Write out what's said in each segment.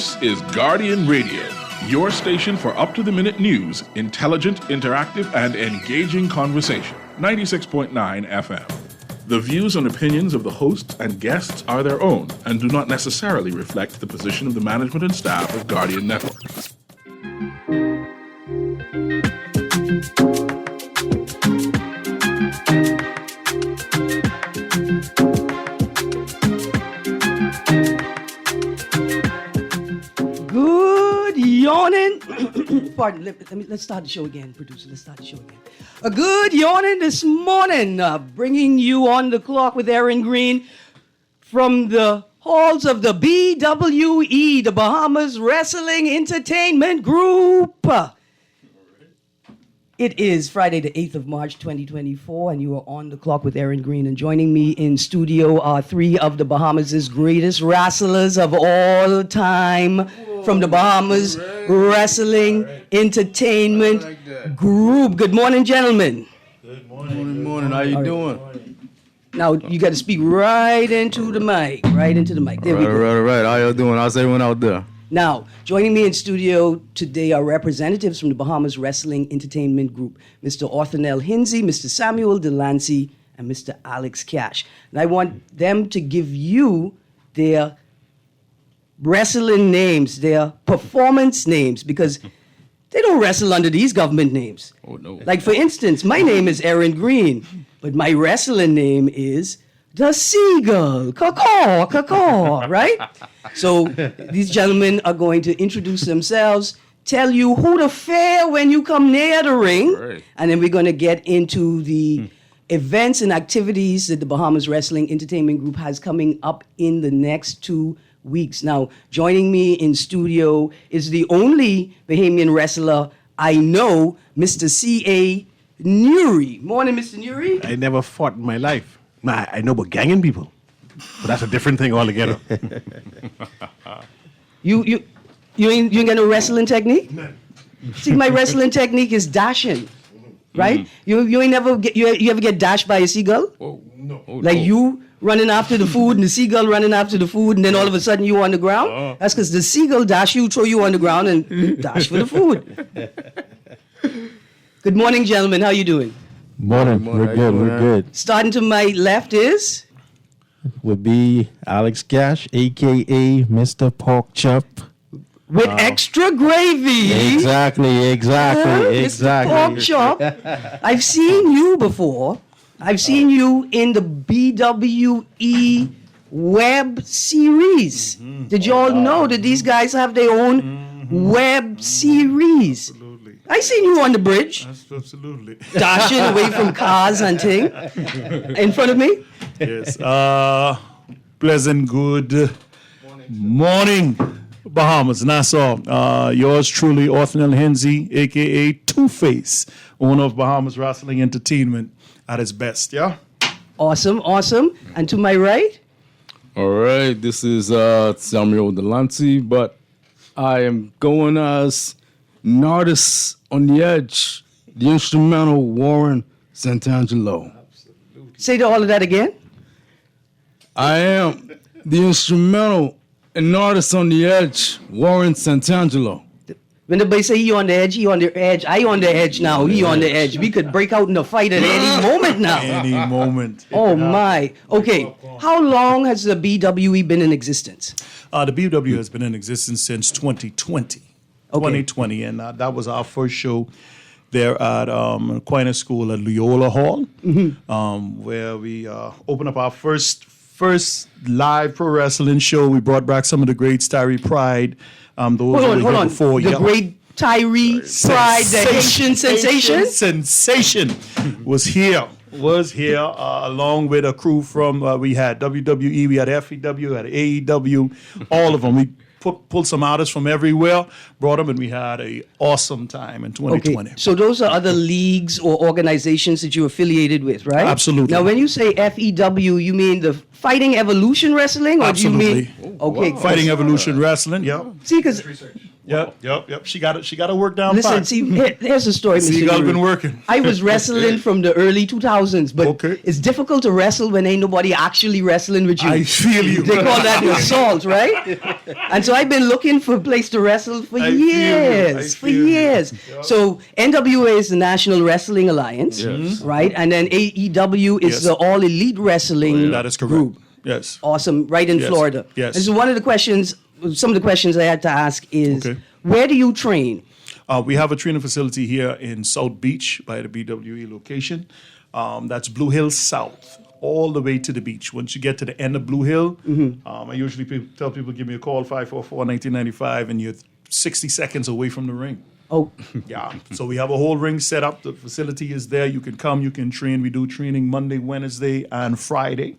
This is Guardian Radio, your station for up-to-the-minute news, intelligent, interactive, and engaging conversation. 96.9 FM. The views and opinions of the hosts and guests are their own and do not necessarily reflect the position of the management and staff of Guardian Network. Good yawning. Pardon, let's start the show again, producer. Let's start the show again. A good yawning this morning, bringing you on the clock with Erin Greene from the halls of the BWE, the Bahamas Wrestling Entertainment Group. It is Friday, the 8th of March, 2024, and you are on the clock with Erin Greene. And joining me in studio are three of the Bahamas' greatest wrestlers of all time from the Bahamas Wrestling Entertainment Group. Good morning, gentlemen. Good morning. How you doing? Now, you got to speak right into the mic, There we go. Right. How y'all doing? How's everyone out there? Now, joining me in studio today are representatives from the Bahamas Wrestling Entertainment Group, Mr. Orthanel Hinsey, Mr. Samuel Delancey, and Mr. Alex Cash. And I want them to give you their wrestling names, their performance names, because they don't wrestle under these government names. Oh, no. Like, for instance, my name is Erin Greene, but my wrestling name is The Seagull. Caw-caw, right? So these gentlemen are going to introduce themselves, tell you who to fear when you come near the ring, Right. and then we're going to get into the events and activities that the Bahamas Wrestling Entertainment Group has coming up in the next 2 weeks. Now, joining me in studio is the only Bahamian wrestler I know, Mr. C.A. Nuri. Morning, Mr. Nuri. I never fought in my life. I know about ganging people, but that's a different thing altogether. You ain't got no wrestling technique? No. See, my wrestling technique is dashing, right? You ain't never you ever get dashed by a seagull? Oh, no. Like you running after the food and the seagull running after the food, and then all of a sudden you on the ground? That's because the seagull dash you, throw you on the ground, and dash for the food. Good morning, gentlemen. How you doing? Morning. We're good. Starting to my left is Would be Alex Cash, a.k.a. Mr. Pork Chop. with extra gravy. Exactly. Mr. Pork Chop. I've seen you before. I've seen you in the BWE web series. Did you all know that these guys have their own web series? Absolutely. I seen you on the bridge, Absolutely. dashing away from cars and thing. In front of me? Yes. Pleasant good morning, Bahamas, Nassau. Yours truly, Orthanel Hinsey, a.k.a. Two-Face, owner of Bahamas Wrestling Entertainment at its best, yeah? Awesome. And to my right? All right. This is Samuel Delancey, but I am going as an artist on the edge, the instrumental Warren Santangelo. Say all of that again. I am the instrumental and artist on the edge, Warren Santangelo. When everybody say he on the edge, he on the edge. I on the edge now. He on the edge. We could break out in a fight at any moment now. Any moment. Oh my. Okay. How long has the BWE been in existence? The BW has been in existence since 2020. Okay. 2020, and that was our first show there at Aquinas School at Loyola Hall, where we opened up our first live pro wrestling show. We brought back some of the greats, Tyree Pride. Those Hold on. before, The great Tyree Pride, the Haitian sensation? Sensation was here, along with a crew from, we had WWE, we had FEW, we had AEW, all of them. We pulled some artists from everywhere, brought them, and we had an awesome time in 2020. Okay, so those are other leagues or organizations that you're affiliated with, right? Absolutely. Now, when you say FEW, you mean the Fighting Evolution Wrestling? Or Absolutely. do you mean... Okay. Fighting Evolution Wrestling, yeah. See, because Yep. She got to work down. Listen, pat. see, here's the story, Mr. Seagull Guru. been working. I was wrestling from the early 2000s, but Okay. it's difficult to wrestle when ain't nobody actually wrestling with you. I feel you. They call that assault, right? And so I've been looking for a place to wrestle for I feel you. years, I for feel you. years. So NWA is the National Wrestling Alliance, Yes. right? And then AEW is Yes. the All Elite Wrestling That is correct. group. Yes. Awesome, right in Yes. Florida. Yes. And so one of the questions, some of the questions I had to ask is, Okay. where do you train? We have a training facility here in South Beach by the BWE location. That's Blue Hill South, all the way to the beach. Once you get to the end of Blue Hill, I usually tell people, give me a call, 544-1995, and you're 60 seconds away from the ring. Oh, Yeah. So we have a whole ring set up. The facility is there. You can come, you can train. We do training Monday, Wednesday, and Friday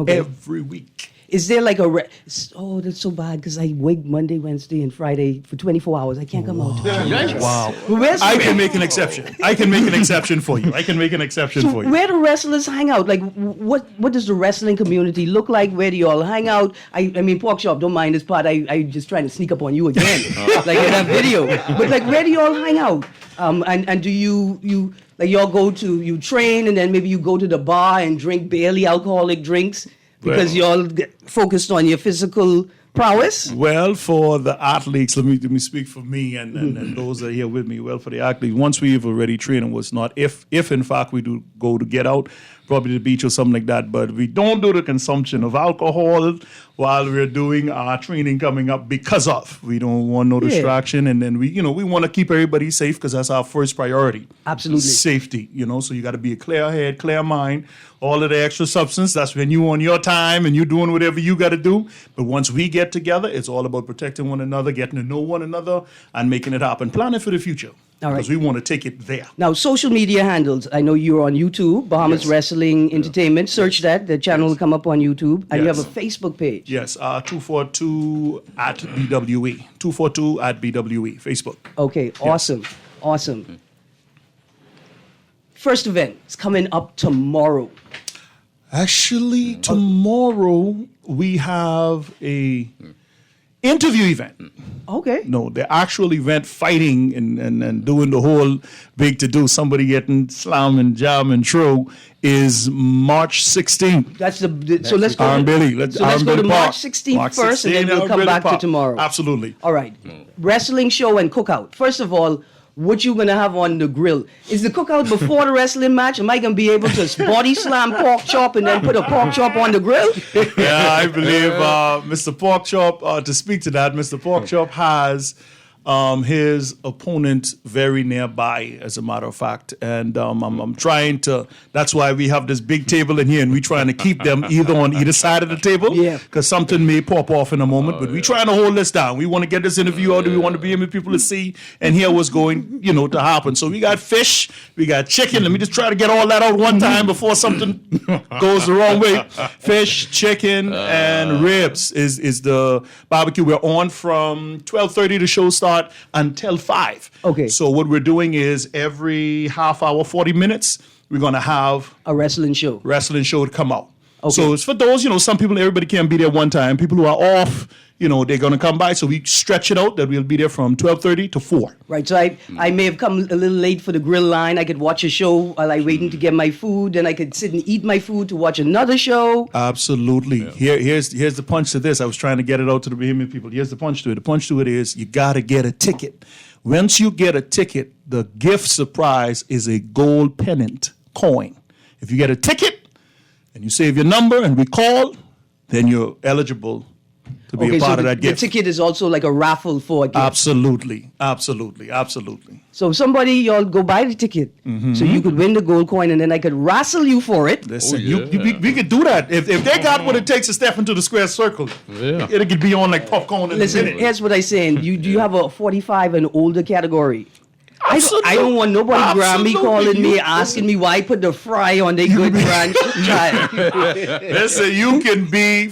every week. is there like oh, that's so bad because I wake Monday, Wednesday, and Friday for 24 hours. I can't come out. Wow. Where's I can make an exception. I can make an exception for you. I can make an exception So for you. where do wrestlers hang out? Like, what does the wrestling community look like? Where do you all hang out? I mean, Pork Chop, don't mind this part. I just trying to sneak up on you again, like in that video. But like, where do you all hang out? And do you like y'all you train and then maybe you go to the bar and drink barely alcoholic drinks because y'all get focused on your physical prowess? Well, for the athletes, let me speak for me and those that are here with me. Well, for the athletes, once we've already trained, and was not if in fact we do go to get out, probably the beach or something like that. But we don't do the consumption of alcohol while we're doing our training coming up because we don't want no distraction, and then we want to keep everybody safe because that's our first priority. Absolutely. Safety, so you got to be a clear head, clear mind. All of the extra substance, that's when you on your time and you're doing whatever you got to do. But once we get together, it's all about protecting one another, getting to know one another, and making it happen. Planning for the future. All right. Because we want to take it there. Now, social media handles. I know you're on YouTube, Bahamas Wrestling Entertainment. Search that. The channel will come up on YouTube. And you have a Facebook page. Yes, 242 at BWE. 242 at BWE, Facebook. Okay, awesome. Awesome. First event is coming up tomorrow. Actually, tomorrow we have a interview event. Okay. No, the actual event, fighting and doing the whole big to-do, somebody getting slam and jam and throw, is March 16th. That's so let's go. Aaron Bailey. Let's go to March 16th first, and then we'll come back to tomorrow. Absolutely. All right. Wrestling show and cookout. First of all, what you gonna have on the grill? Is the cookout before the wrestling match? Am I gonna be able to body slam Pork Chop and then put a Pork Chop on the grill? Yeah, I believe Mr. Pork Chop, to speak to that, Mr. Pork Chop has his opponent very nearby, as a matter of fact. And I'm trying to, that's why we have this big table in here, and we're trying to keep them either on either side of the table. Yeah. Because something may pop off in a moment, but we're trying to hold this down. We want to get this interview out. We want to be able people to see and hear what's going, to happen. So we got fish, we got chicken. Let me just try to get all that out one time before something goes the wrong way. Fish, chicken, and ribs is the barbecue. We're on from 12:30 the show start until 5. Okay. So what we're doing is every half hour, 40 minutes, we're going to have A wrestling show. to come out. Okay. So it's for those, some people, everybody can't be there one time. People who are off, they're going to come by. So we stretch it out that we'll be there from 12:30 to 4. Right, so I may have come a little late for the grill line. I could watch a show while I'm waiting to get my food. Then I could sit and eat my food to watch another show. Absolutely. Yeah. Here's the punch to this. I was trying to get it out to the Bahamian people. Here's the punch to it. The punch to it is you got to get a ticket. Once you get a ticket, the gift surprise is a gold pennant coin. If you get a ticket and you save your number and we call, then you're eligible to be a part of that the gift. ticket is also like a raffle for a gift. Absolutely. So if somebody, y'all go buy the ticket so you could win the gold coin and then I could wrestle you for it. Listen, we could do that. If they got what it takes to step into the square circle, it could be on like popcorn. Listen, here's what I'm saying. Do you have a 45 and older category? I don't want nobody grab me, calling me, asking me why I put the fry on their good grandchild. Listen, you can be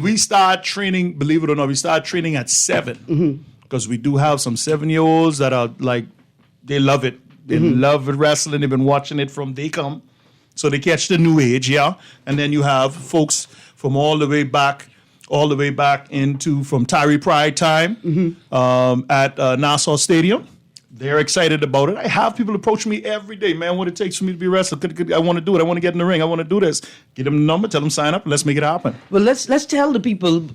we start training, believe it or not, we start training at 7. Because we do have some 7-year-olds that are like, they love it. They love wrestling. They've been watching it from they come. So they catch the new age, yeah. And then you have folks from all the way back all the way back into from Tyree Pride time at Nassau Stadium. They're excited about it. I have people approach me every day, man, what it takes for me to be a wrestler. I want to do it. I want to get in the ring. I want to do this. Get them the number, tell them sign up, and let's make it happen. Well, let's tell the people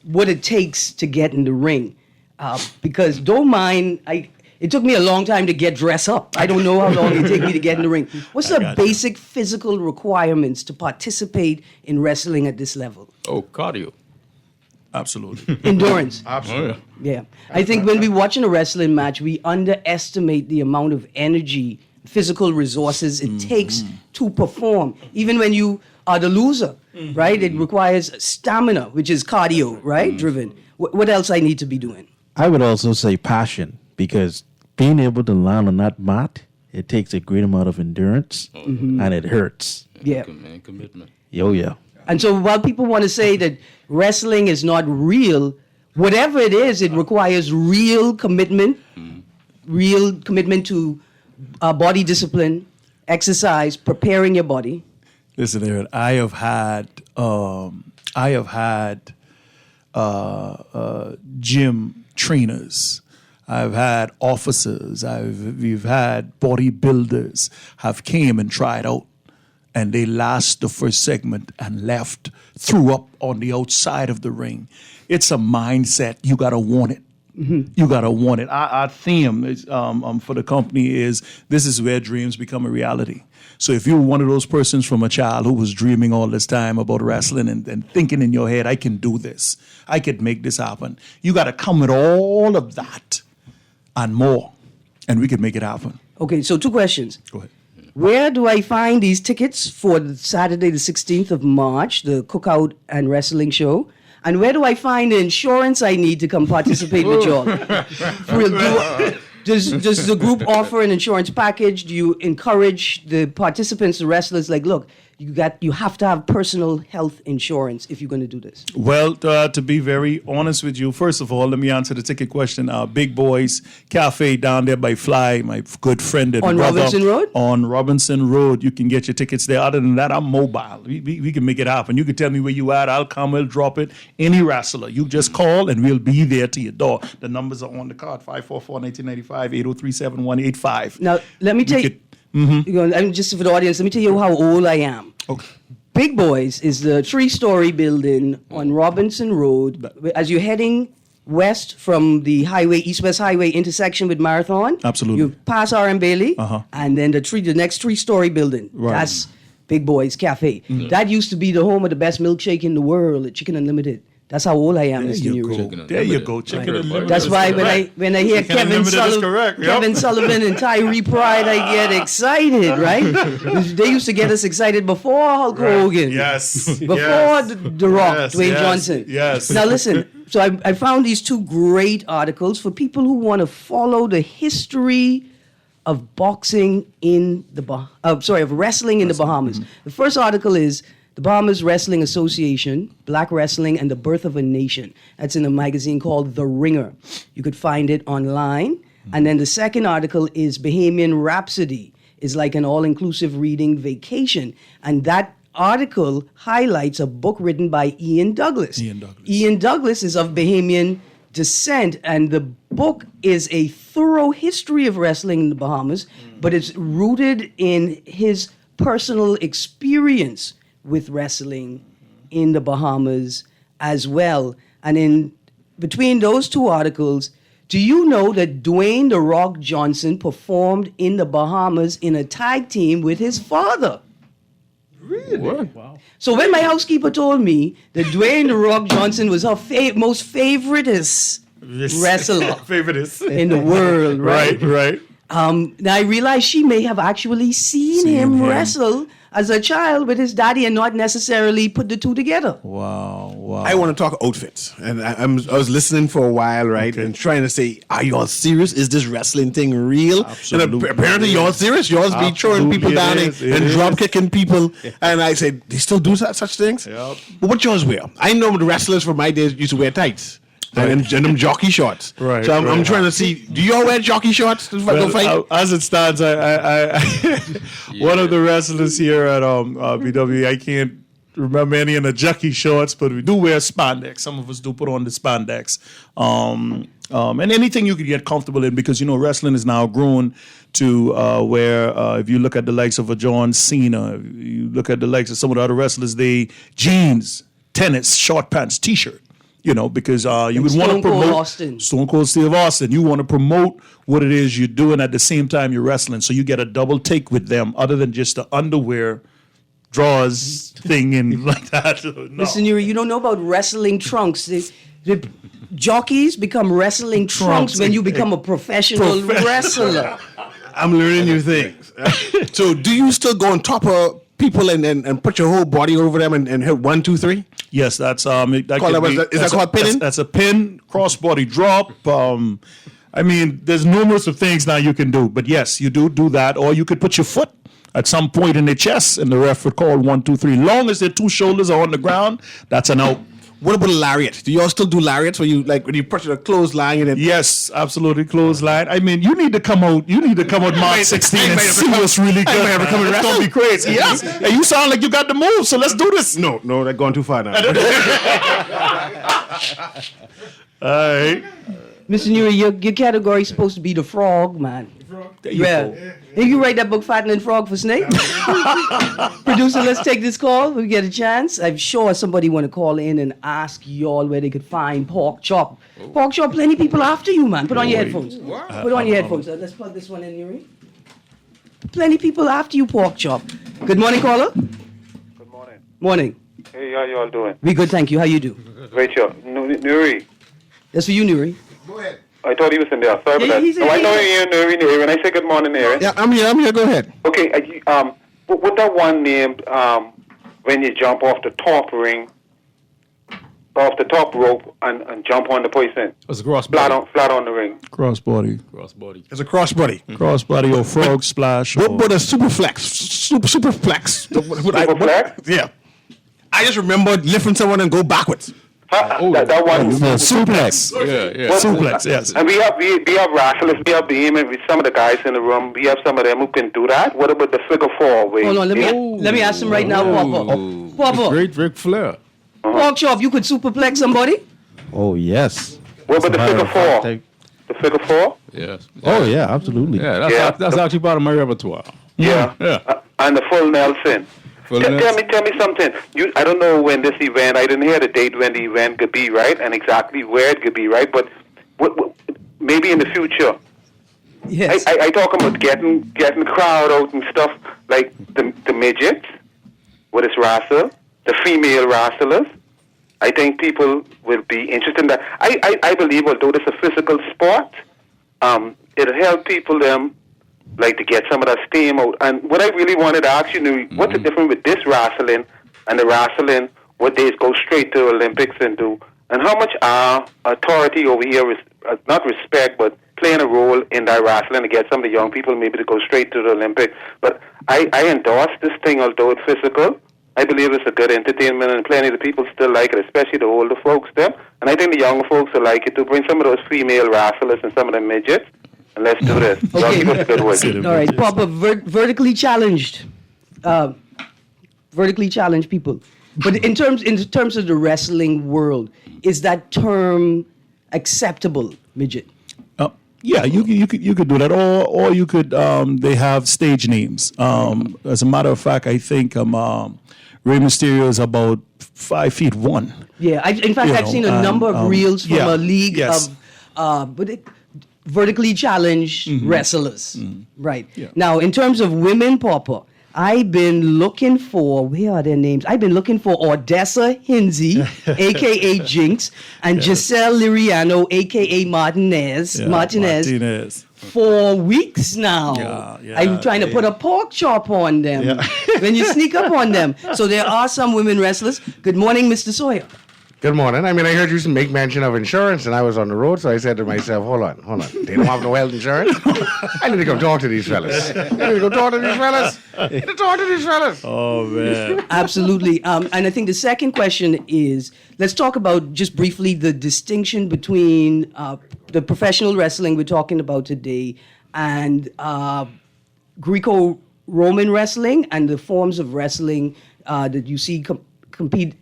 what it takes to get in the ring, because don't mind. It took me a long time to get dressed up. I don't know how long it take me to get in the ring. What's the basic physical requirements to participate in wrestling at this level? Oh, cardio. Absolutely. Endurance. Absolutely. Yeah. I think when we're watching a wrestling match, we underestimate the amount of energy, physical resources it takes to perform. Even when you are the loser, right? It requires stamina, which is cardio, right? Driven. What else I need to be doing? I would also say passion, because being able to land on that mat, it takes a great amount of endurance and it hurts. Yeah. Commitment. Yeah. And so while people want to say that wrestling is not real, whatever it is, it requires real commitment to body discipline, exercise, preparing your body. Listen, Erin, I have had gym trainers. I've had officers. We've had bodybuilders have came and tried out, and they last the first segment and left, threw up on the outside of the ring. It's a mindset. You gotta want it. You gotta want it. Our theme is, for the company is, this is where dreams become a reality. So if you're one of those persons from a child who was dreaming all this time about wrestling and thinking in your head, I can do this, I could make this happen, you gotta come with all of that and more, and we could make it happen. Okay, so 2 questions. Go ahead. Where do I find these tickets for Saturday, the 16th of March, the Cookout and Wrestling Show? And where do I find the insurance I need to come participate with y'all? For real, does the group offer an insurance package? Do you encourage the participants, the wrestlers, like, look, you have to have personal health insurance if you're going to do this? Well, to be very honest with you, first of all, let me answer the ticket question. Big Boys Cafe down there by Fly, my good friend and on brother. Robinson Road? On Robinson Road. You can get your tickets there. Other than that, I'm mobile. We can make it happen. You can tell me where you at. I'll come, I'll drop it. Any wrestler, you just call and we'll be there to your door. The numbers are on the card, 544-1995, 803-7185. Now, let me tell you, I'm just for the audience, let me tell you how old I am. Okay. Big Boys is the 3-story building on Robinson Road. As you're heading west from the highway, East-West Highway intersection with Marathon. Absolutely. You pass R.M. Bailey, and then the next 3-story building. Right. That's Big Boys Cafe. That used to be the home of the best milkshake in the world, at Chicken Unlimited. That's how old I am, Mr. Nero. There you go. Chicken Unlimited. That's why when I hear Chicken Unlimited is correct. Yep. Kevin Sullivan and Tyree Pride, I get excited, right? They used to get us excited before Hulk Hogan. Yes. Before yes. the Rock, Yes, Dwayne yes, Johnson. yes. Now listen, so I found these 2 great articles for people who want to follow the history of boxing in of wrestling in the Bahamas. The first article is the Bahamas Wrestling Association, Black Wrestling and the Birth of a Nation. That's in a magazine called The Ringer. You could find it online. And then the second article is Bahamian Rhapsody, is like an all-inclusive reading vacation. And that article highlights a book written by Ian Douglas. Ian Douglas is of Bahamian descent, and the book is a thorough history of wrestling in the Bahamas, but it's rooted in his personal experience with wrestling in the Bahamas as well. And in between those 2 articles, do you know that Dwayne "The Rock" Johnson performed in the Bahamas in a tag team with his father? Really? Wow. So when my housekeeper told me that Dwayne "The Rock" Johnson was her most favoritist wrestler in the world, right? Right. Now I realized she may have actually seen him wrestle as a child with his daddy and not necessarily put the 2 together. Wow. I want to talk outfits, and I was listening for a while, right, and trying to say, are y'all serious? Is this wrestling thing real? Absolutely. And apparently y'all serious. Y'all be throwing people down and drop kicking people. And I said, they still do such things? Yep. But what y'all wear? I know the wrestlers from my days used to wear tights. And them jockey shorts. Right. So I'm trying to see, do y'all wear jockey shorts to go fight? As it stands, I one of the wrestlers here at BW, I can't remember any in the jockey shorts, but we do wear spandex. Some of us do put on the spandex. And anything you could get comfortable in, because, wrestling is now grown to where if you look at the likes of a John Cena, you look at the likes of some of the other wrestlers, they jeans, tennis, short pants, T-shirt. Because you would want to promote Stone Cold Steve Austin. You want to promote what it is you're doing at the same time you're wrestling. So you get a double take with them other than just the underwear drawers thing and like that. No. Mr. Nuri, you don't know about wrestling trunks. The jockeys become wrestling trunks when you become a professional wrestler. I'm learning new things. So do you still go on top of people and put your whole body over them and hit 1, 2, 3? Yes, that's Is that called pinning? That's a pin, crossbody drop. There's numerous of things now you can do, but yes, you do that, or you could put your foot at some point in the chest, and the ref would call 1, 2, 3. Long as their two shoulders are on the ground, that's an out. What about a lariat? Do y'all still do lariats where you when you push a clothesline and then? Yes, absolutely, clothesline. You need to come out. You need to come out March 16 and see what's really good. It's gonna be crazy. Yes, and you sound like you got the move. So let's do this. No, they're going too far now. All right. Mr. Nuri, your category is supposed to be the frog, man. Yeah. Did you write that book, Fattening Frog for Snake? Producer, let's take this call. We get a chance. I'm sure somebody want to call in and ask y'all where they could find pork chop. Pork chop, plenty people after you, man. Put on your headphones. Put on your headphones. Let's plug this one in, Nuri. Plenty people after you, pork chop. Good morning, caller. Good morning. Morning. Hey, how you all doing? We good, thank you. How you do? Great job. Nuri. That's for you, Nuri. Go ahead. I thought he was in there. Sorry about that. I know you're Nuri. When I say good morning, Erin. Yeah, I'm here. Go ahead. Okay. What that one named when you jump off the top rope and jump on the person. It's a crossbody. Flat on the ring. Crossbody. It's a crossbody. Crossbody or frog splash. What about a superflex? Superflex. Superflex? Yeah. I just remember lifting someone and go backwards. That one. Suplex. Yeah. Suplex, yes. And we have wrestlers, we have the aim, and with some of the guys in the room, we have some of them who can do that. What about the figure 4 way? Hold on, let me ask him right now, Papa. Papa, Great Ric Flair. pork chop, you could superplex somebody? Oh, yes. What about the figure 4? The figure 4? Yes. Oh, yeah, absolutely. Yeah, that's actually part of my repertoire. Yeah. And the full Nelson. Tell me something. I don't know when this event. I didn't hear the date when the event could be, right, and exactly where it could be, right. But maybe in the future. Yes. I talk about getting the crowd out and stuff like the midgets with his wrestle, the female wrestlers. I think people will be interested in that. I believe, although it's a physical sport, it'll help people to get some of that steam out. And what I really wanted to ask you, what's the difference with this wrestling and the wrestling, what they go straight to Olympics and do? And how much authority over here is, not respect, but playing a role in that wrestling to get some of the young people maybe to go straight to the Olympics? But I endorse this thing, although it's physical. I believe it's a good entertainment, and plenty of the people still like it, especially the older folks there. And I think the younger folks will like it to bring some of those female wrestlers and some of the midgets. And let's do this. Okay. Keep up the good work. All right, Papa, vertically challenged people. But in terms of the wrestling world, is that term acceptable, midget? Yeah, you could do that, or you could. They have stage names. As a matter of fact, I think Rey Mysterio is about 5'1". Yeah, I've seen a number of reels from a league of vertically challenged wrestlers. Right. Yeah. Now, in terms of women, Papa, I've been looking for, where are their names? I've been looking for Odessa Hinsey, a.k.a. Jinx, and Giselle Liriano, a.k.a. Martinez, for weeks now. I'm trying to put a pork chop on them when you sneak up on them. So there are some women wrestlers. Good morning, Mr. Sawyer. Good morning. I heard you make mention of insurance, and I was on the road, so I said to myself, hold on. They don't have no health insurance? I need to go talk to these fellas. Oh, man. Absolutely. And I think the second question is, let's talk about just briefly the distinction between the professional wrestling we're talking about today and Greco-Roman wrestling and the forms of wrestling that you see compete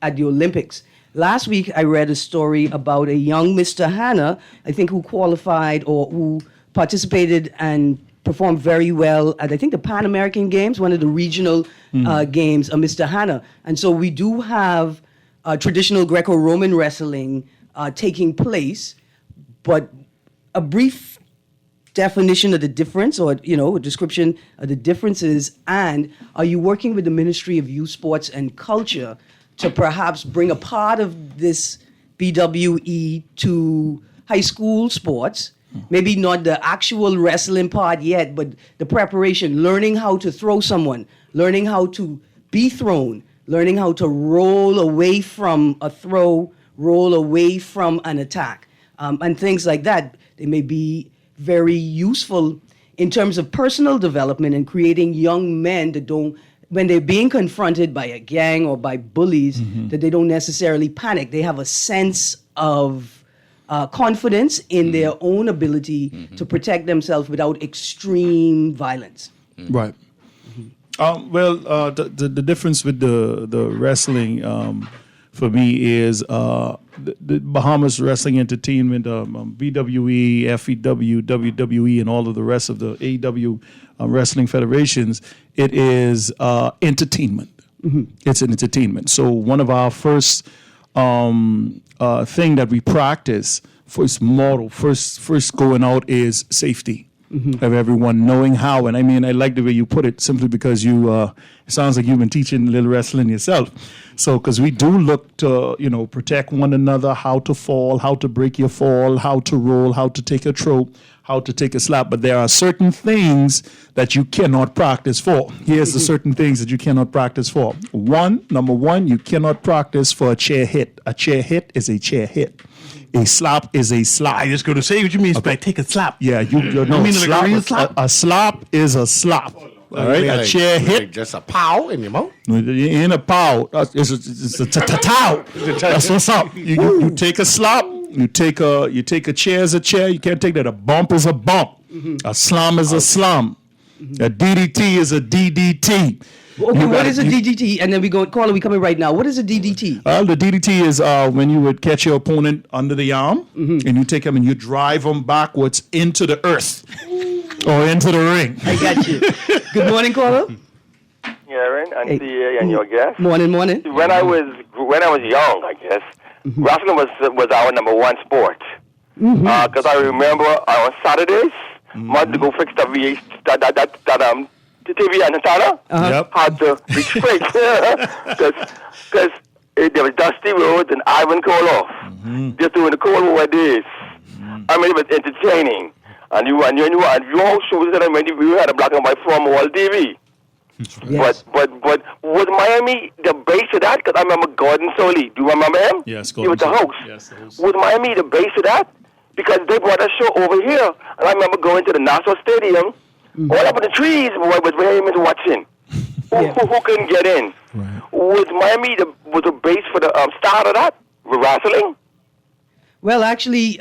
at the Olympics. Last week, I read a story about a young Mr. Hannah, I think, who qualified or who participated and performed very well at, I think, the Pan American Games, one of the regional games, Mr. Hannah. And so we do have traditional Greco-Roman wrestling taking place, but a brief definition of the difference, or a description of the differences, and are you working with the Ministry of Youth, Sports and Culture to perhaps bring a part of this BWE to high school sports? Maybe not the actual wrestling part yet, but the preparation, learning how to throw someone, learning how to be thrown, learning how to roll away from a throw, roll away from an attack, and things like that. They may be very useful in terms of personal development and creating young men that don't, when they're being confronted by a gang or by bullies, that they don't necessarily panic. They have a sense of confidence in their own ability to protect themselves without extreme violence. Right. The difference with the wrestling for me is the Bahamas Wrestling Entertainment, BWE, FEW, WWE, and all of the rest of the AEW wrestling federations. It is entertainment. It's an entertainment. So one of our first thing that we practice, first model, first going out is safety. Of everyone knowing how. And I mean, I like the way you put it, simply because you, it sounds like you've been teaching little wrestling yourself. So, because we do look to, protect one another, how to fall, how to break your fall, how to roll, how to take a throw, how to take a slap. But there are certain things that you cannot practice for. Here's the certain things that you cannot practice for. Number one, you cannot practice for a chair hit. A chair hit is a chair hit. A slap is a slap. I just going to say what you mean by take a slap. Yeah, you know, mean slap, like a real slap? A slap is a slap. All right, a chair hit. Just a pow in your mouth. In a pow. It's a ta-ta-tow. That's what's up. You take a slap. You take a chair as a chair. You can't take that. A bump is a bump. A slam is a slam. A DDT is a DDT. Okay, what is a DDT? And then caller, we coming right now. What is a DDT? The DDT is when you would catch your opponent under the arm and you take him and you drive him backwards into the earth or into the ring. I got you. Good morning, caller. Erin, and and your guest. Morning. When I was young, I guess wrestling was our number one sport. Because I remember on Saturdays, Mother to go fix the VH the TV antenna had to be fixed because there was dusty roads and Ivan Koloff just doing the Cold War days. I mean, it was entertaining, and you all shows that we had a black and white from all TV. Yes. But was Miami the base of that? Because I remember Gordon Soley. Do you remember him? Yes, Gordon. He was the host. Yes, the host. Was Miami the base of that? Because they brought a show over here, and I remember going to the Nassau Stadium. All up in the trees was Raymond watching. Who couldn't get in? Right. Was Miami was the base for the start of that with wrestling? Well, actually,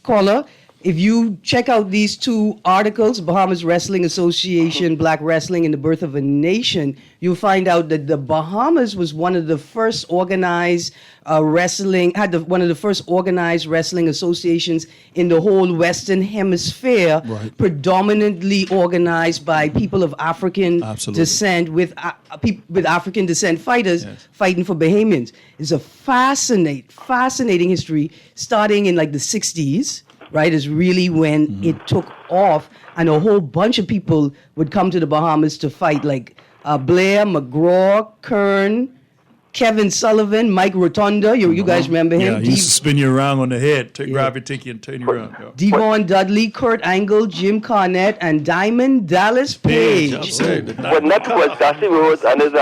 caller, if you check out these two articles, Bahamas Wrestling Association, Black Wrestling and the Birth of a Nation, you'll find out that the Bahamas was one of the first organized one of the first organized wrestling associations in the whole Western Hemisphere, predominantly organized by people of African descent with African descent fighters fighting for Bahamians. It's a fascinating history starting in like the 60s. Right, is really when it took off, and a whole bunch of people would come to the Bahamas to fight, like Blair, McGraw, Kern, Kevin Sullivan, Mike Rotunda. You guys remember him? Yeah, he used to spin you around on the head, grab you, take you, and turn you around. Yeah. Devon Dudley, Kurt Angle, Jim Cornette, and Diamond Dallas Page. But nothing was Dusty Rhodes and his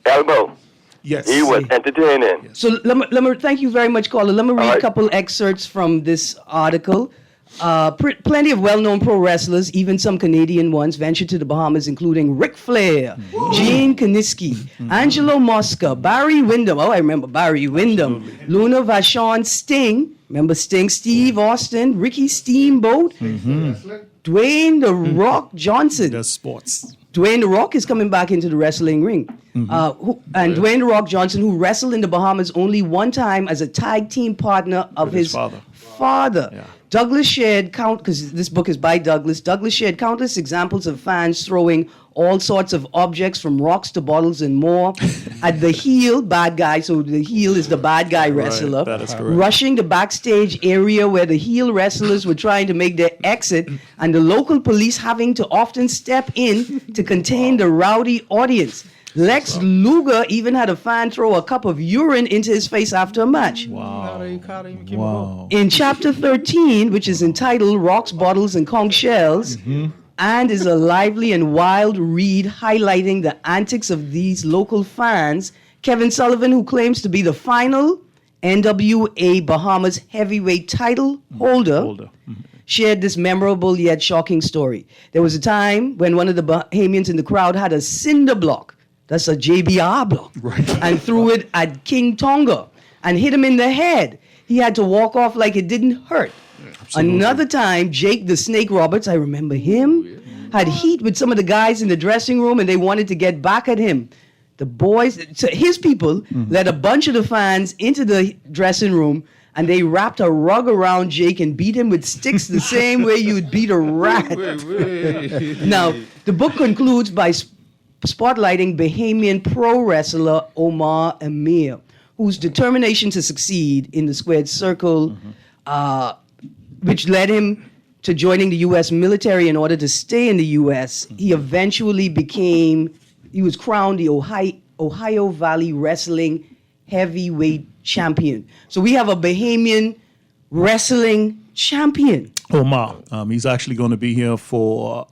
elbow. Yes. He was entertaining. Yes. So let me thank you very much, caller. Let me read a couple excerpts from this article. Plenty of well-known pro wrestlers, even some Canadian ones, ventured to the Bahamas, including Ric Flair, Gene Kiniski, Angelo Mosca, Barry Windham. Oh, I remember Barry Windham. Absolutely. Luna Vachon, Sting. Remember Sting? Steve Austin, Ricky Steamboat, Dwayne The Rock Johnson. That's sports. Dwayne The Rock is coming back into the wrestling ring. Dwayne The Rock Johnson, who wrestled in the Bahamas only one time as a tag team partner of his father. Yeah. Douglas shared because this book is by Douglas. Douglas shared countless examples of fans throwing all sorts of objects from rocks to bottles and more at the heel bad guy. So the heel is the bad guy wrestler. That is correct. Rushing the backstage area where the heel wrestlers were trying to make their exit, and the local police having to often step in to contain the rowdy audience. Lex Luger even had a fan throw a cup of urine into his face after a match. Wow. In chapter 13, which is entitled Rocks, Bottles, and Conch Shells, and is a lively and wild read highlighting the antics of these local fans, Kevin Sullivan, who claims to be the final NWA Bahamas heavyweight title holder, shared this memorable yet shocking story. There was a time when one of the Bahamians in the crowd had a cinder block, that's a JBR block, and threw it at King Tonga and hit him in the head. He had to walk off like it didn't hurt. Another time, Jake the Snake Roberts, I remember him, had heat with some of the guys in the dressing room and they wanted to get back at him. The boys, so his people, led a bunch of the fans into the dressing room and they wrapped a rug around Jake and beat him with sticks the same way you'd beat a rat. Now, the book concludes by spotlighting Bahamian pro wrestler Omar Amir, whose determination to succeed in the squared circle, which led him to joining the U.S. military in order to stay in the U.S. He eventually he was crowned the Ohio Valley Wrestling Heavyweight Champion. So we have a Bahamian wrestling champion. Omar, he's actually going to be here for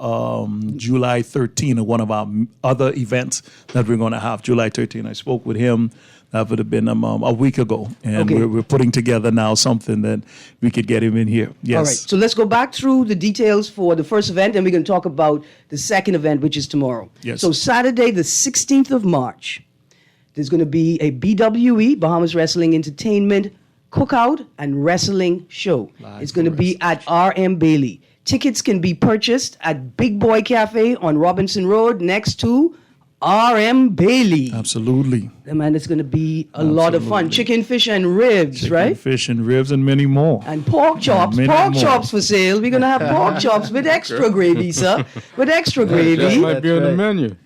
July 13 at one of our other events that we're going to have. July 13. I spoke with him. That would have been a week ago. And we're putting together now something that we could get him in here. Yes. All right. So let's go back through the details for the first event, and we're going to talk about the second event, which is tomorrow. Yes. So Saturday, the 16th of March, there's going to be a BWE, Bahamas Wrestling Entertainment, cookout and wrestling show. It's going to be at R.M. Bailey. Tickets can be purchased at Big Boy Cafe on Robinson Road next to R.M. Bailey. Absolutely. Man, it's going to be a lot of fun. Chicken, fish, and ribs, right? Fish and ribs and many more. And pork chops. Chops for sale. We're going to have pork chops with extra gravy, sir. With extra gravy. That might be on the menu.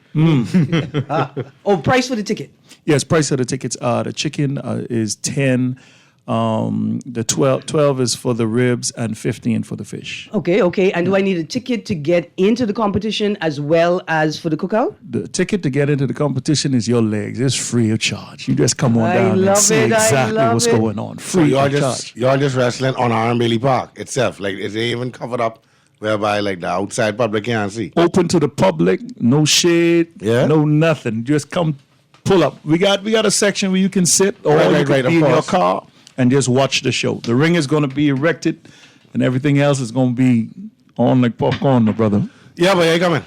Price for the ticket. Yes, price of the tickets. The chicken is 10. The 12 is for the ribs and 15 for the fish. Okay. And do I need a ticket to get into the competition as well as for the cookout? The ticket to get into the competition is your legs. It's free of charge. You just come on down and see exactly what's going on. Free of charge. Y'all just wrestling on R.M. Bailey Park itself. Like, is it even covered up whereby like the outside public can't see? Open to the public, no shade, no nothing. Just come pull up. We got a section where you can sit or you can be in your car and just watch the show. The ring is going to be erected, and everything else is going to be on like popcorn, my brother. Yeah, but you coming.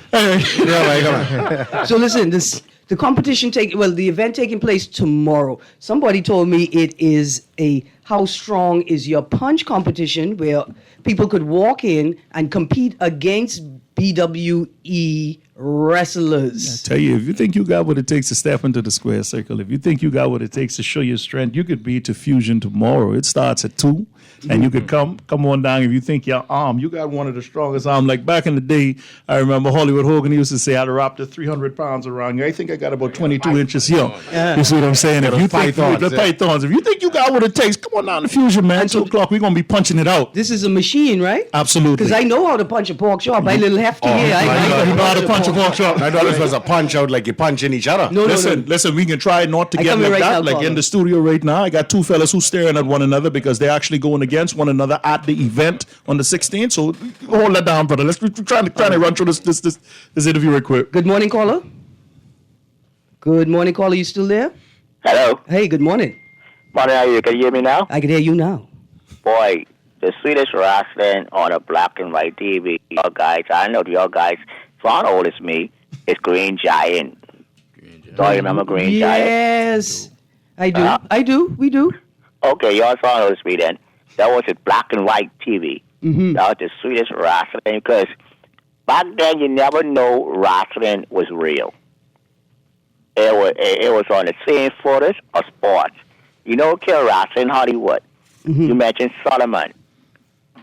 So listen, the competition the event taking place tomorrow. Somebody told me it is a how strong is your punch competition where people could walk in and compete against BWE wrestlers. I tell you, if you think you got what it takes to step into the square circle, if you think you got what it takes to show your strength, you could be to Fusion tomorrow. It starts at 2, and you could come on down. If you think your arm, you got one of the strongest arms. Like back in the day, I remember Hollywood Hogan used to say, I'd wrap the 300 pounds around you. I think I got about 22 inches here. You see what I'm saying? If you think pythons, if you think you got what it takes, come on down to Fusion, man. 2 o'clock, we're going to be punching it out. This is a machine, right? Absolutely. Because I know how to punch a pork chop. My little hefty here. You know how to punch a pork chop. I thought this was a punch out like you punching each other. Listen, we can try not to get like that. Like in the studio right now, I got 2 fellas who staring at one another because they're actually going against one another at the event on the 16th. So hold that down, brother. Let's try to run through this interview real quick. Good morning, caller. Good morning, caller. You still there? Hello. Hey, good morning. Morning, how are you? Can you hear me now? I can hear you now. Boy, the Swedish wrestling on a black and white TV. Your guys, I know your guys. As old as me, it's Green Giant. Do you remember Green Giant? Yes, I do. We do. Okay, you're as old as me then. That was a black and white TV. That was the Swedish wrestling because back then you never know wrestling was real. It was on the same footage of sports. You know, kill wrestling Hollywood. You mentioned Solomon.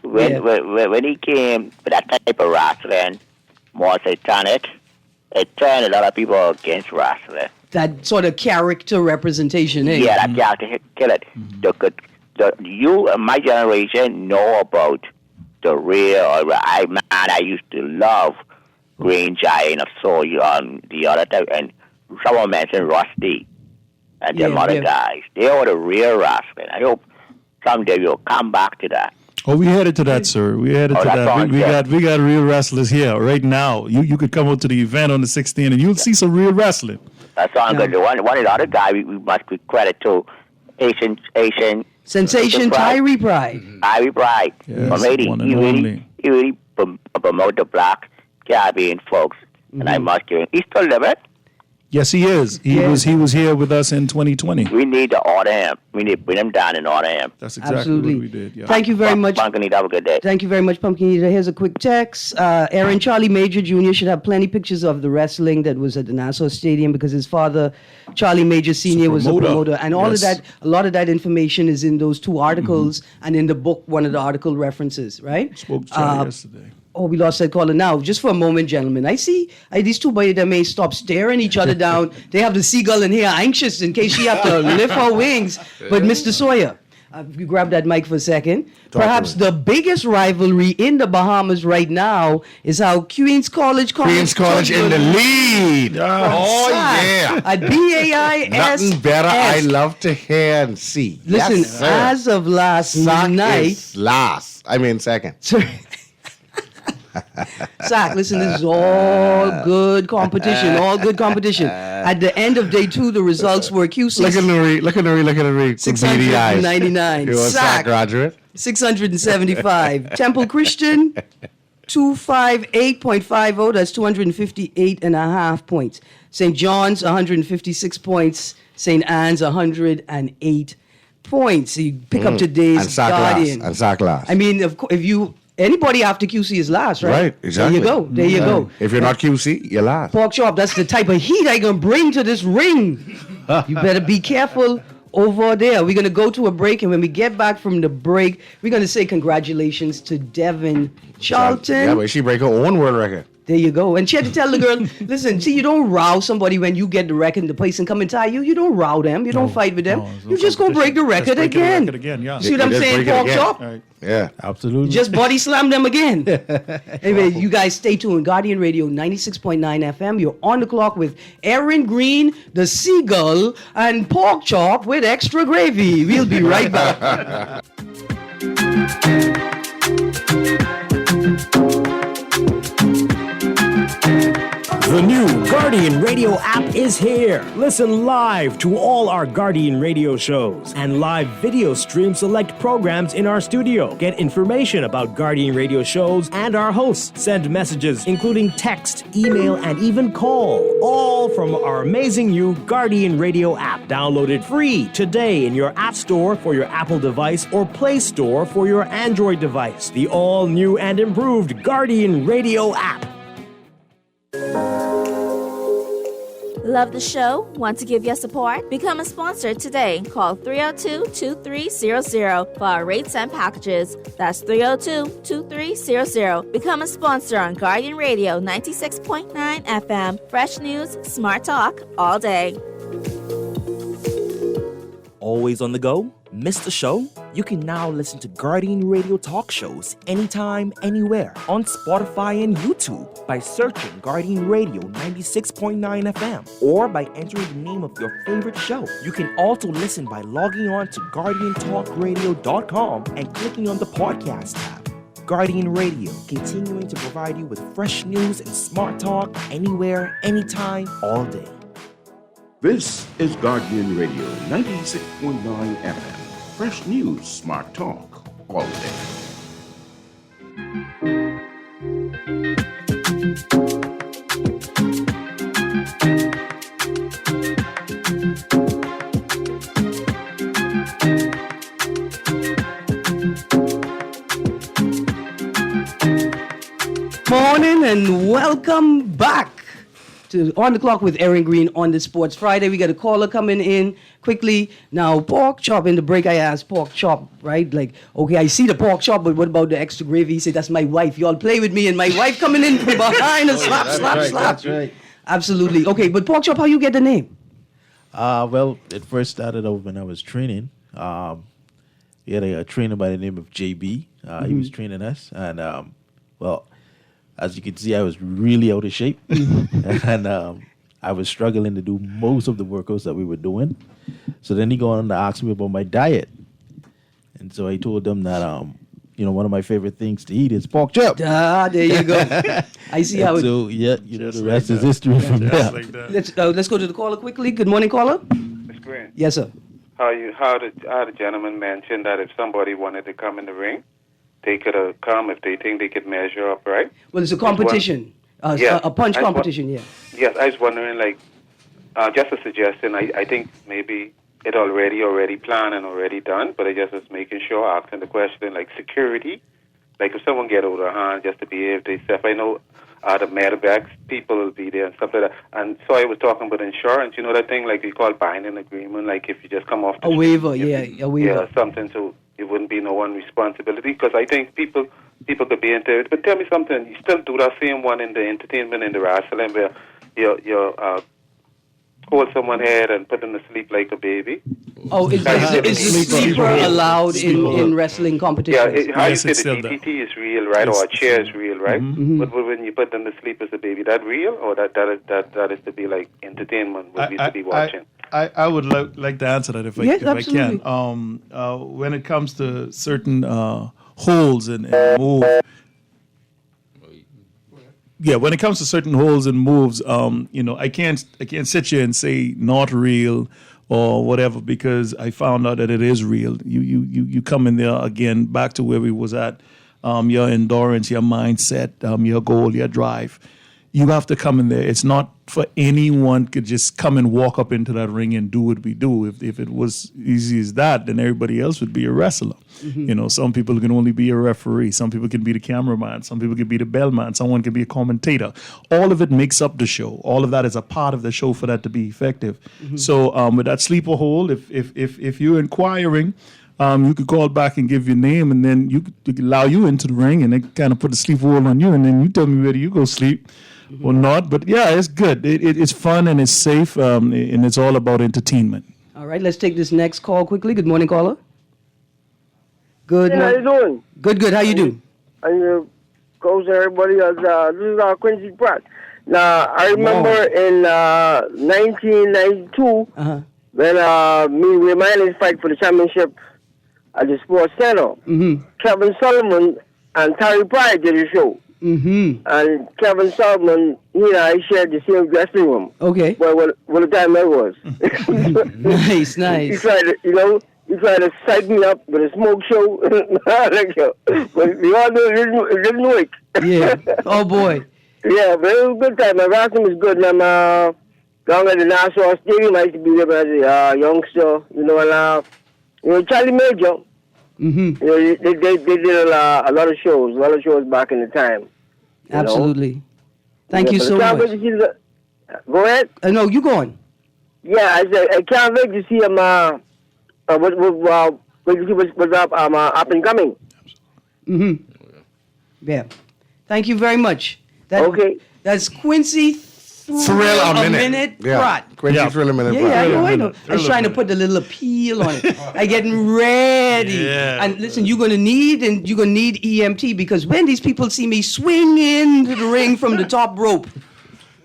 When he came with that type of wrestling, more satanic, it turned a lot of people against wrestling. That sort of character representation, eh? Yeah, that character kill it. You and my generation know about the real. I used to love Green Giant. I saw you on the other time, and someone mentioned Rusty and them other guys. They were the real wrestling. I hope someday we'll come back to that. Oh, we headed to that, sir. We headed to that. We got real wrestlers here right now. You could come up to the event on the 16th, and you'll see some real wrestling. That sounds good. The one of the other guy we must give credit to, Asian Sensation Tyree Pride. Tyree Pride. Yes, He really promote the black Caribbean folks, and I must give him. He's still living. Yes, he is. He was here with us in 2020. We need to order him. We need to bring him down and order him. That's exactly what we did. Yeah. Thank you very much. Pumpkin Eater, have a good day. Thank you very much, Pumpkin Eater. Here's a quick text. Erin, Charlie Major Jr. should have plenty pictures of the wrestling that was at the Nassau Stadium because his father, Charlie Major Sr., was a promoter. And all of that, a lot of that information is in those two articles and in the book, one of the article references, right? Spoke to Charlie yesterday. Oh, we lost that caller now. Just for a moment, gentlemen. I see these two boys that may stop staring each other down. They have the seagull in here, anxious in case she have to lift her wings. But Mr. Sawyer, you grab that mic for a second. Perhaps the biggest rivalry in the Bahamas right now is how Queens College in the lead. Yeah. At BAIS. Nothing better I love to hear and see. Listen, as of last night. Second. Zach, listen, this is all good competition. At the end of day 2, the results were QC. Look at the read. 699. You a Zach graduate? 675. Temple Christian, 258.50. That's 258.5 points. St. John's, 156 points. St. Anne's, 108 points. So you pick up today's Guardian. And Zach last. I mean, if you... Anybody after QC is last, right? Right, exactly. There you go. If you're not QC, you're last. Pork chop, that's the type of heat I gonna bring to this ring. You better be careful over there. We're gonna go to a break, and when we get back from the break, we're gonna say congratulations to Devin Charlton. Yeah, but she break her own world record. There you go. And she had to tell the girl, listen, see, you don't row somebody when you get the record and the person come and tie you. You don't row them. You don't fight with them. You just go break the record again. See what I'm saying, Pork Chop? Right. Yeah, absolutely. Just body slam them again. Anyway, you guys stay tuned. Guardian Radio 96.9 FM. You're on the clock with Erin, Greene, the Seagull, and Pork Chop with extra gravy. We'll be right back. The new Guardian Radio app is here. Listen live to all our Guardian Radio shows and live video stream select programs in our studio. Get information about Guardian Radio shows and our hosts. Send messages, including text, email, and even call. All from our amazing new Guardian Radio app. Download it free today in your App Store for your Apple device or Play Store for your Android device. The all-new and improved Guardian Radio app. Love the show? Want to give your support? Become a sponsor today. Call 302-2300 for our rates and packages. That's 302-2300. Become a sponsor on Guardian Radio 96.9 FM. Fresh news, smart talk, all day. Always on the go? Missed the show? You can now listen to Guardian Radio talk shows anytime, anywhere on Spotify and YouTube by searching Guardian Radio 96.9 FM or by entering the name of your favorite show. You can also listen by logging on to GuardianTalkRadio.com and clicking on the podcast tab. Guardian Radio, continuing to provide you with fresh news and smart talk anywhere, anytime, all day. This is Guardian Radio 96.9 FM. Fresh news, smart talk, all day. morning and welcome back to On the Clock with Erin Greene on the Sports Friday. We got a caller coming in quickly. Now, pork chop, in the break I asked pork chop, right? Like, okay, I see the pork chop, but what about the extra gravy? He said, that's my wife. Y'all play with me, and my wife coming in from behind and slap. That's right. Absolutely. Okay, but pork chop, how you get the name? Well, it first started out when I was training. We had a trainer by the name of JB. He was training us, and well, as you can see, I was really out of shape, and I was struggling to do most of the workouts that we were doing. So then he go on to ask me about my diet, and so I told them that one of my favorite things to eat is pork chop. There you go. I see how. So yeah, the rest is history from there. Like that. Let's go to the caller quickly. Good morning, caller. Ms. Greene, Yes, sir. how the gentleman mentioned that if somebody wanted to come in the ring, they could come if they think they could measure up, right? Well, it's a competition. Yes. A punch I competition, yeah. Yes, I was wondering, like, just a suggestion. I think maybe it already planned and already done, but I just was making sure, asking the question, like security, like if someone get over their hand, just to be able to stuff. I know the medevacs people will be there and stuff like that. And so I was talking about insurance. You know that thing like we call binding agreement, like if you just come off the A street, waiver, yeah, a waiver. yeah, something so it wouldn't be no one responsibility. Because I think people could be into it. But tell me something. You still do that same one in the entertainment in the wrestling where you hold someone's head and put them to sleep like a baby. Oh, is the sleeper allowed in wrestling competitions? Yeah, how you Yes, say it's the still there. DDT is real, right? Or a chair is real, right? Mm-hmm. But when you put them to sleep as a baby, that real or that is to be like entertainment would be to be watching? I would like to answer that if I Yes, can. When it comes to certain holes and move. Yeah, when it comes to certain holes and moves, I can't sit here and say not real or whatever because I found out that it is real. You come in there again back to where we was at. Your endurance, your mindset, your goal, your drive. You have to come in there. It's not for anyone could just come and walk up into that ring and do what we do. If it was easy as that, then everybody else would be a wrestler. Mm-hmm. Some people can only be a referee. Some people can be the cameraman. Some people can be the bellman. Someone can be a commentator. All of it makes up the show. All of that is a part of the show for that to be effective. Mm-hmm. So with that sleeper hold, if you're inquiring, you could call back and give your name, and then you could allow you into the ring, and they kind of put the sleeper hold on you, and then you tell me whether you go sleep or not. But yeah, it's good. It's fun and it's safe, and it's all about entertainment. All right, let's take this next call quickly. Good morning, caller. Good Hey, how you morning. doing? Good. How you do? And you goes to everybody else. This is Quincy Pratt. Now, I remember in 1992 Uh-huh. when me and Miley fight for the championship at the Sports Center. Mm-hmm. Kevin Solomon and Terry Pryor did a show. Mm-hmm. And Kevin Solomon, he and I shared the same dressing room. Okay. Well, what the time that was. Nice. He tried to, he tried to psych me up with a smoke show. But we all knew it didn't work. Yeah. Oh, boy. Yeah, but it was a good time. My wrestling was good. And I'm down at the Nassau Stadium. I used to be there when I was a youngster. And Charlie Major. Mm-hmm. They did a lot of shows back in the time. Absolutely. Thank you but so I can't much. wait to see go ahead. No, you go on. Yeah, I said I can't wait to see him. What's up and coming. Mm-hmm. Yeah. Thank you very much. Okay. That's Quincy Thrill a minute. Pratt. Quincy Thrill a minute. Yeah, Pratt. I know. I was trying to put the little appeal on it. I'm getting ready. Yeah. And listen, you're gonna need EMT because when these people see me swing into the ring from the top rope.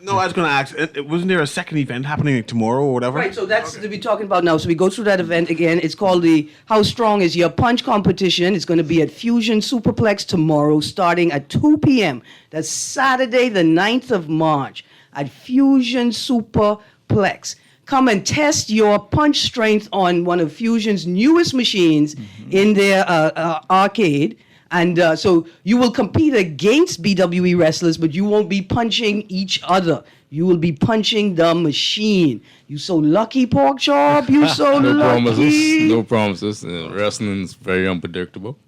No, I was going to ask, wasn't there a second event happening tomorrow or whatever? Right, so that's what we're talking about now. So we go through that event again. It's called the How Strong Is Your Punch competition. It's going to be at Fusion Superplex tomorrow starting at 2 p.m. That's Saturday, the 9th of March at Fusion Superplex. Come and test your punch strength on one of Fusion's newest machines in their arcade. And so you will compete against BWE wrestlers, but you won't be punching each other. You will be punching the machine. You so lucky, Pork Chop. You so lucky. No promises. Wrestling's very unpredictable.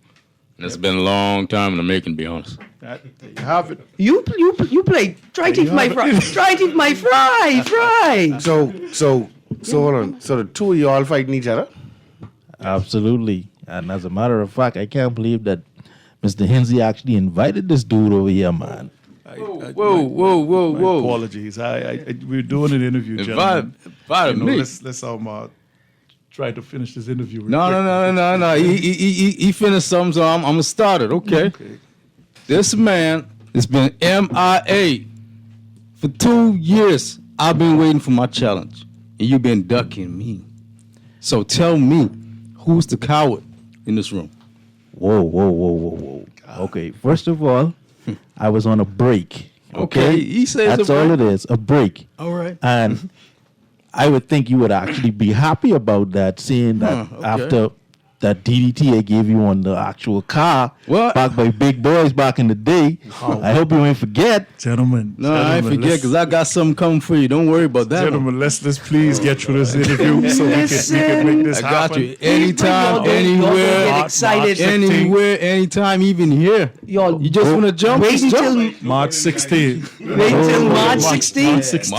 And it's been a long time in the making, to be honest. There you have it. You play Tri-Teeth my fry. Tri-Teeth my fry. So hold on. So the two of you all fighting each other? Absolutely. And as a matter of fact, I can't believe that Mr. Hinsey actually invited this dude over here, man. Whoa. Apologies. We're doing an interview, gentlemen. Let's try to finish this interview. No. He finished something, so I'm gonna start it. Okay. This man has been MIA for 2 years. I've been waiting for my challenge, and you've been ducking me. So tell me, who's the coward in this room? Whoa. Okay, first of all, I was on a break. Okay, he says that's all it is, a break. All right. And I would think you would actually be happy about that, seeing that after that DDT I gave you on the actual car back by Big Boys back in the day. I hope you ain't forget. Gentlemen. No, I ain't forget because I got something coming for you. Don't worry about that. Gentlemen, let's please get through this interview so we can make this happen. I got you. Anytime, anywhere. Get excited. Anywhere, anytime, even here. Y'all, you just want to jump? Wait until March 16th. Wait till March 16th.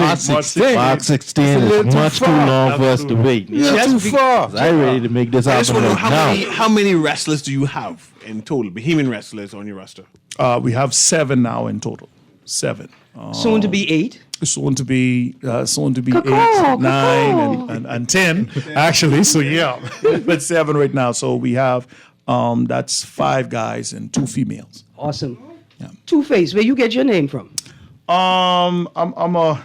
March 16th is much too long for us to wait. Yeah, too far. I'm ready to make this happen right now. How many wrestlers do you have in total? Bohemian wrestlers on your roster? We have 7 now in total. 7. Soon to be 8. Soon to be 8, 9, and 10 actually. So yeah, but 7 right now. So we have that's 5 guys and 2 females. Awesome. Yeah. Two-Face, where you get your name from? I'm a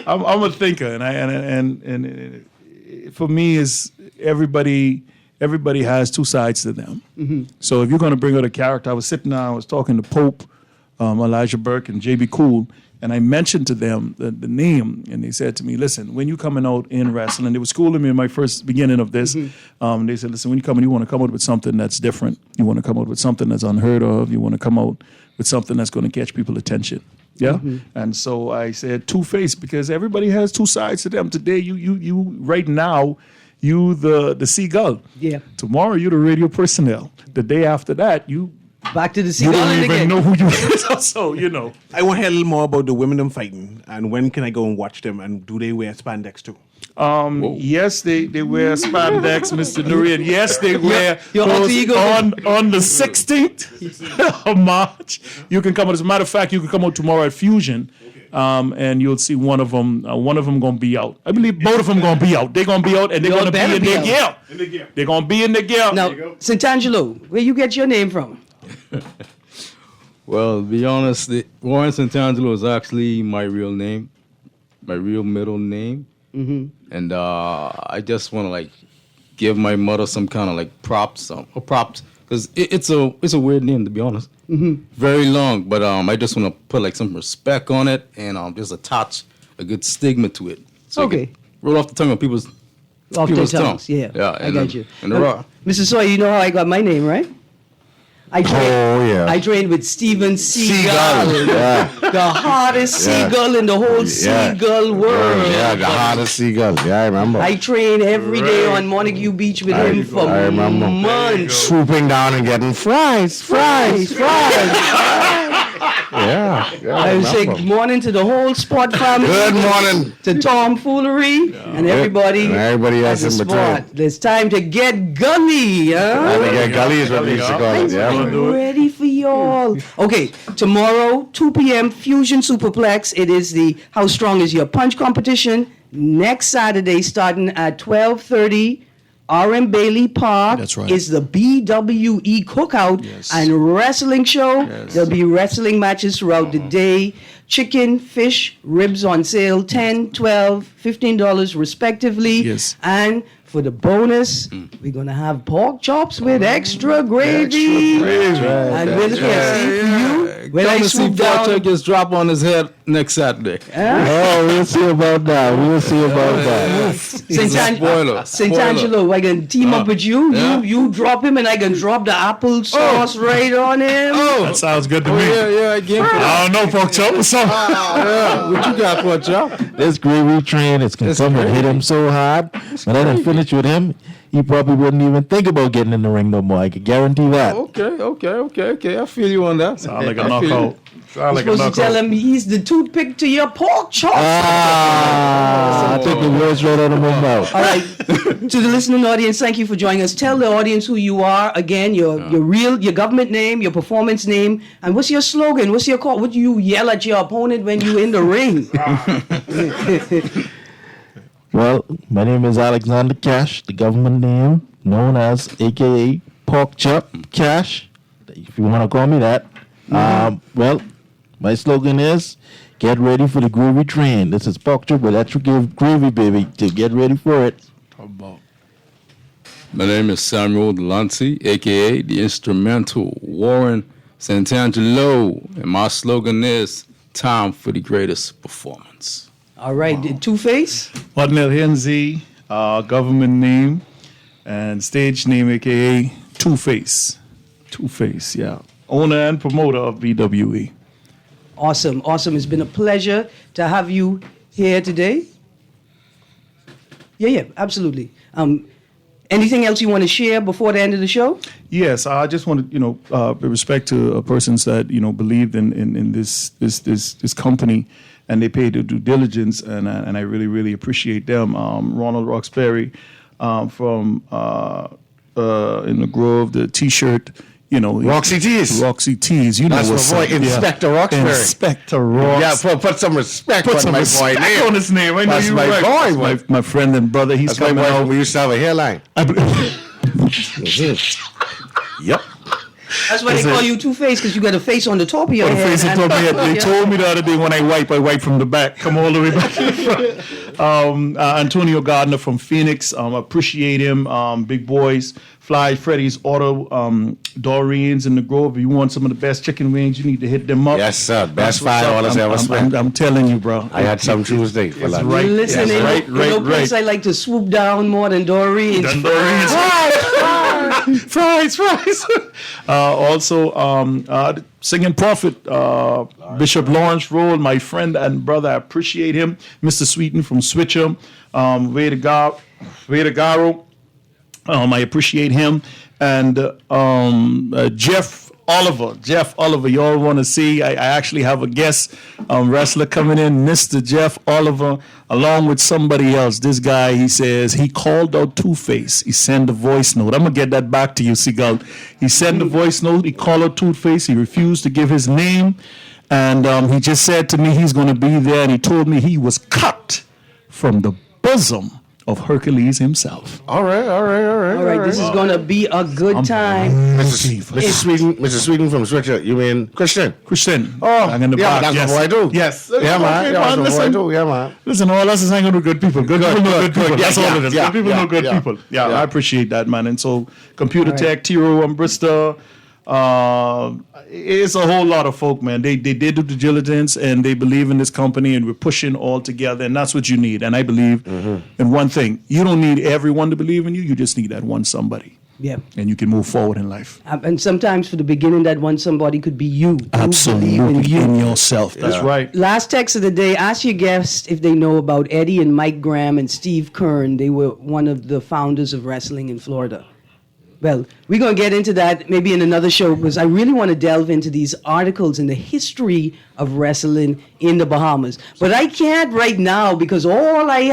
I'm a thinker, and for me is everybody has 2 sides to them. Mm-hmm. So if you're going to bring out a character, I was talking to Pope, Elijah Burke, and JB Cool, and I mentioned to them the name, and they said to me, listen, when you coming out in wrestling, they were schooling me in my first beginning of this, they said, listen, when you come in, you want to come out with something that's different. You want to come out with something that's unheard of. You want to come out with something that's going to catch people's attention. Yeah. Mm-hmm. And so I said Two-Face because everybody has 2 sides to them. Today, you right now, you the seagull. Yeah. Tomorrow, you the radio personnel. The day after that, you back to the you seagull don't even again. know who you are. So, I want to hear a little more about the women them fighting and when can I go and watch them and do they wear spandex too? Yes, they wear spandex, Mr. Nurian. Yes, they wear those on the 16th of March. You can come out. As a matter of fact, you can come out tomorrow at Fusion. And you'll see one of them gonna be out. I believe both of them gonna be out. They're gonna be out, and they're gonna be in their gear. They're gonna be in their gear. Now, Sant'Angelo, where you get your name from? Well, to be honest, Warren Sant'Angelo is actually my real name, my real middle name. Mm-hmm. And I just want to give my mother some kind of props, because it's a weird name, to be honest. Mm-hmm. Very long, but I just want to put some respect on it and just attach a good stigma to it. So Okay. Roll off the tongue of people's Tongues. tongues. Yeah, I got you. And the raw. Mr. Sawyer, you know how I got my name, right? I trained with Steven Seagal, the hardest seagull in the whole seagull world. Yeah, the hardest seagull. Yeah, I remember. I train every day on Montague Beach with him for months. Swooping down and getting fries. Yeah, I would say good morning to the whole sport family. Good morning. To tomfoolery and everybody. And everybody else in between. It's time to get gully, huh? Get gully is what we used to call it. Yeah. I'm ready for y'all. Okay, tomorrow, 2 p.m., Fusion Superplex. It is the How Strong Is Your Punch competition. Next Saturday, starting at 12:30. R.M. Bailey Park is the BWE Cookout and Wrestling Show. Yes. There'll be wrestling matches throughout the day. Chicken, fish, ribs on sale, $10, $12, $15 respectively. Yes. And for the bonus, we're going to have pork chops with extra gravy. And we'll see you. When I swoop down, Pork gets dropped on his head next Saturday. Oh, we'll see about that. Sant'Angelo, I can team up with you. Yeah. You drop him, and I can drop the apple sauce right on him. That sounds good to me. Yeah, again. I don't know, pork chop. What's up? What you got, pork chop? This gravy train is going to hit him so hard. When I done finish with him, he probably wouldn't even think about getting in the ring no more. I can guarantee that. Okay. I feel you on that. Sound like a knockout. You're supposed to tell him he's the toothpick to your pork chop. I took the words right out of my mouth. All right. To the listening audience, thank you for joining us. Tell the audience who you are. Again, your government name, your performance name, and what's your slogan? What's your call? What do you yell at your opponent when you're in the ring? Well, my name is Alexander Cash, the government name known as AKA Pork Chop Cash, if you want to call me that. Well, my slogan is, get ready for the gravy train. This is pork chop with extra gravy, baby. So get ready for it. My name is Samuel Delancey, a.k.a. the instrumental Warren Santangelo, and my slogan is, time for the greatest performance. All right, Two-Face? Otnell Henzi, government name, and stage name, a.k.a. Two-Face. Two-Face, yeah. Owner and promoter of BWE. Awesome. It's been a pleasure to have you here today. Yeah, absolutely. Anything else you want to share before the end of the show? Yes, I just want to, with respect to persons that, believed in this company, and they paid their due diligence, and I really, really appreciate them. Ronald Roxbury from In the Grove, the T-shirt, Roxy Tees. Roxy Tees. That's what's my up. boy, Inspector Roxbury. Inspector Rox. Yeah, put some respect Put on some my respect boy name. on his name. I know That's you're my right. boy. That's my friend and brother. He's That's my coming boy. out. We used to have a hairline. Yep. That's why they call you Two-Face, because you got a face on the top of your The head. face on top of my head. They told me the other day when I wipe from the back, come all the way back to the front. Antonio Gardner from Phoenix, appreciate him. Big Boys, Fly Freddy's Auto, Doreen's in the Grove. If you want some of the best chicken wings, you need to hit them up. Yes, sir. Best That's what's up. $5 ever spent. I'm telling you, bro. I had some Tuesday for lunch. Right. Listen, Yes, ain't no place I like to swoop down more than Doreen's. Fries. Also, Singing Prophet, Bishop Lawrence Roll, my friend and brother, I appreciate him. Mr. Sweeten from Switcher, Vedagaro, I appreciate him. And Jeff Oliver, you all want to see. I actually have a guest wrestler coming in, Mr. Jeff Oliver, along with somebody else. This guy, he says, he called out Two-Face. He sent a voice note. I'm going to get that back to you, Seagull. He sent a voice note. He called out Two-Face. He refused to give his name. And he just said to me he's going to be there. And he told me he was cut from the bosom of Hercules himself. All right. This is going to be a good time. Mr. Sweden from Switcher. You mean Christian? Oh, I'm in the back. That's what I do. Yes. Yeah, man. Okay, That's what I listen. do. Yeah, man. Listen, all us is hanging with good people. Good people know good people. That's all it is. Good people know good people. Yeah, I appreciate that, man. And so, Computer Tech, Tiro, and Bristol, it's a whole lot of folk, man. They did due diligence, and they believe in this company, and we're pushing all together, and that's what you need. And I believe in one thing. You don't need everyone to believe in you. You just need that one somebody. Yeah. And you can move forward in life. And sometimes for the beginning, that one somebody could be you. Absolutely. In yourself. That's right. Last text of the day, ask your guests if they know about Eddie and Mike Graham and Steve Kern. They were one of the founders of wrestling in Florida. Well, we're going to get into that maybe in another show, because I really want to delve into these articles in the history of wrestling in the Bahamas. But I can't right now, because all I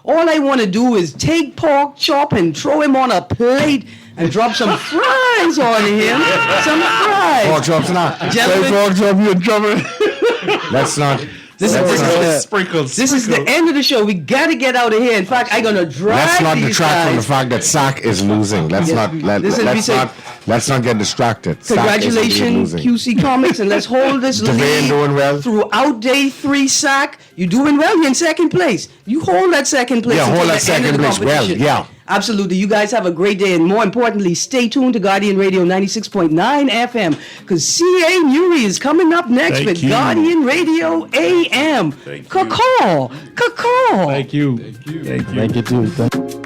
want to do is take pork chop and throw him on a plate and drop some fries on him. Some fries. Pork chop's not. Gentlemen, Pork chop, you in trouble. That's not. This is the end of the show. We got to get out of here. In fact, I'm going to drag Let's not these detract guys. from the fact that SAC is losing. Let's not get distracted. Congratulations, QC Comics, and let's hold this lead doing well. throughout day 3, SAC. You're doing well. You're in second place. You hold that second place. Yeah, until hold the that second end of the place. Well, competition. yeah. Absolutely. You guys have a great day. And more importantly, stay tuned to Guardian Radio 96.9 FM, because C.A. Newry is coming up next with Guardian Radio AM. Caw-caw. Thank you. Thank you too.